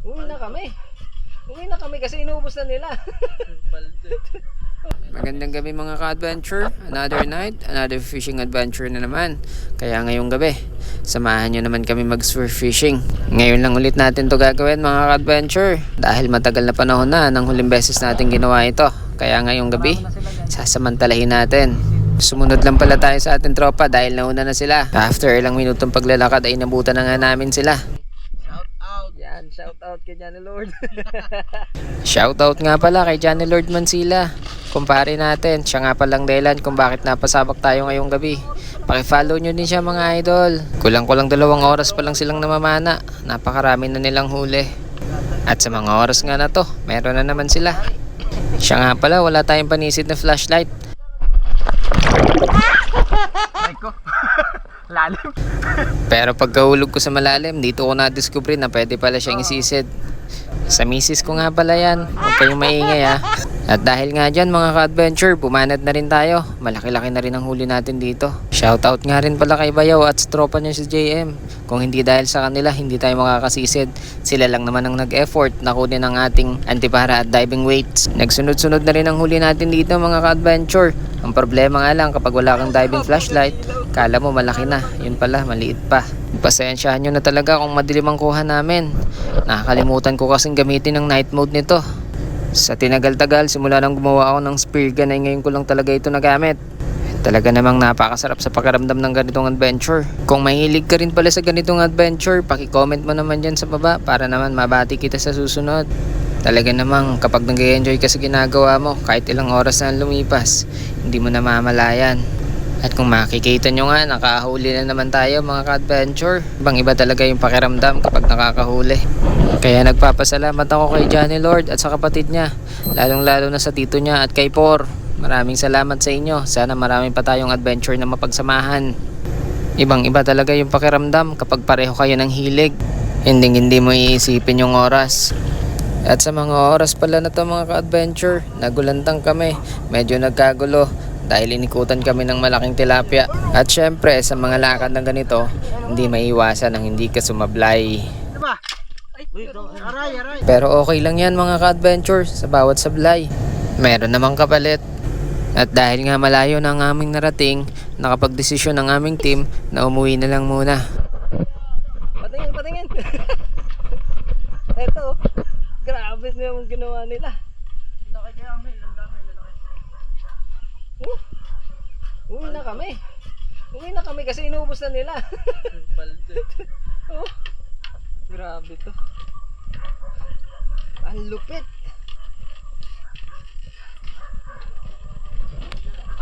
Uwi na kami. Uwi na kami kasi inuubos na nila. Magandang gabi mga ka-adventure. Another night, another fishing adventure na naman. Kaya ngayong gabi, samahan nyo naman kami mag-surf fishing. Ngayon lang ulit natin to gagawin mga ka-adventure. Dahil matagal na panahon na nang huling beses natin ginawa ito. Kaya ngayong gabi, sasamantalahin natin. Sumunod lang pala tayo sa ating tropa dahil nauna na sila. After ilang minutong paglalakad ay nabutan na nga namin sila. Yan, shout out kay Johnny Lord. Shout out nga pala kay Johnny Lord Mansila. Kumpare natin, siya nga palang dahilan kung bakit napasabak tayo ngayong gabi. Paki-follow nyo din siya mga idol. Kulang-kulang 2 oras pa lang silang namamana. Napakarami na nilang huli. At sa mga oras nga na to, meron na naman sila. Siya nga pala, wala tayong panisid na flashlight. Lalim. Pero pagkahulog ko sa malalim, dito ko na-discover na pwede pala siyang isisid. Sa misis ko nga pala yan. Huwag kayong maingay ha. At dahil nga dyan mga ka-adventure, pumanad na rin tayo. Malaki-laki na rin ang huli natin dito. Shoutout nga rin pala kay Bayaw at sa tropa niya si JM. Kung hindi dahil sa kanila, hindi tayo makakasisid. Sila lang naman ang nag-effort na kunin ang ating antipara at diving weights. Nagsunod-sunod na rin ang huli natin dito mga ka-adventure. Ang problema nga lang kapag wala kang diving flashlight, kala mo malaki na. Yun pala, maliit pa. Pasensyahan nyo na talaga kung madilim ang kuha namin. Nakakalimutan ko kasing gamitin ang night mode nito. Sa tinagal-tagal, simula nang gumawa ako ng spear gun ay ngayon ko lang talaga ito nagamit. Talaga namang napakasarap sa pakiramdam ng ganitong adventure. Kung mahilig ka rin pala sa ganitong adventure, paki-comment mo naman dyan sa baba para naman mabati kita sa susunod. Talaga namang kapag nag-enjoy ka sa ginagawa mo, kahit ilang oras na lumipas, hindi mo namamalayan. At kung makikita nyo nga, nakahuli na naman tayo mga ka-adventure. Ibang iba talaga yung pakiramdam kapag nakakahuli. Kaya nagpapasalamat ako kay Johnny Lord at sa kapatid niya. Lalong-lalo na sa tito niya at kay Por. Maraming salamat sa inyo. Sana marami pa tayong adventure na mapagsamahan. Ibang iba talaga yung pakiramdam kapag pareho kayo ng hilig. Hindi mo iisipin yung oras. At sa mga oras pala na to mga ka-adventure, nagulantang kami. Medyo nagkagulo dahil inikutan kami ng malaking tilapia. At syempre sa mga lakad na ganito, hindi maiiwasan ang hindi ka sumablay. Pero okay lang yan mga ka-adventure sa bawat sablay. Meron namang kapalit. At dahil nga malayo na ang aming narating, nakapagdesisyon ang aming team na umuwi na lang muna. Patingin. Eto, grabe na yung ginawa nila. Uwi na kami. Uwi na kami kasi inuubos na nila. Oh, grabe to. Ang lupit.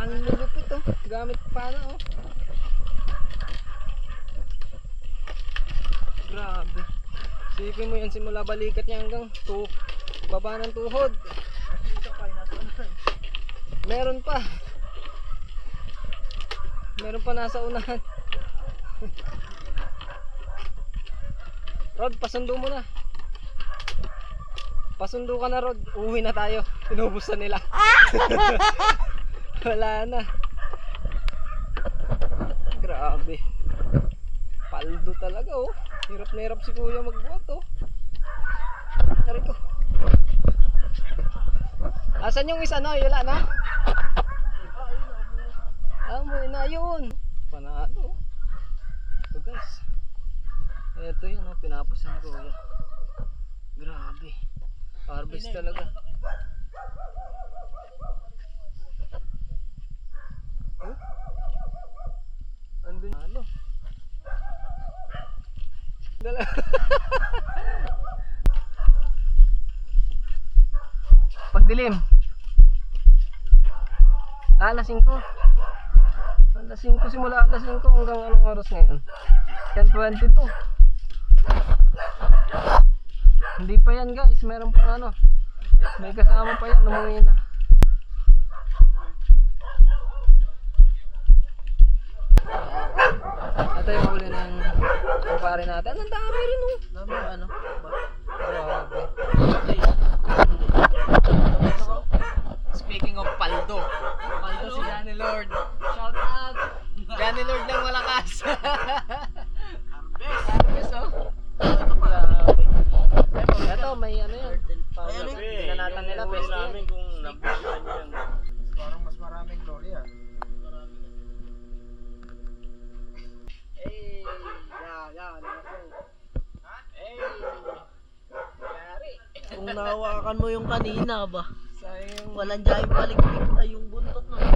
Ang lupit oh. Gamit pa na oh. Grabe. Sipin mo yan simula balikat niya hanggang baba ng tuhod. Meron pa. Meron pa nasa unahan. Rod, pasundo mo na. Pasundo ka na Rod. Uwi na tayo. Inubos na nila. Wala na. Grabe. Paldo talaga oh. Hirap na hirap si kuya magbuhat oh. Tari ko. Asan yung isa na? Wala na? Amoy na yun. Panalo. Ito guys. Ito yun oh. Pinapos ng kuya. Grabe. Harvest talaga. Oh? Andun ano? Dala. Pagdilim. Alas 5. Alas 5 simula alas 5 hanggang anong oras ngayon? 10:22. Hindi pa yan guys, meron pang ano. May kasama pa yan, umuwi na. Ito yung huli ng kumpare natin. Ang dami rin oh. Dami ano? Grabe. Speaking of paldo si Johnny Lord. Shout out. Johnny Lord ng malakas. Harvest oh. Grabe. Yan, ako. Kung nahawakan mo yung kanina ba? Walang dyan palikpik ay yung buntot no.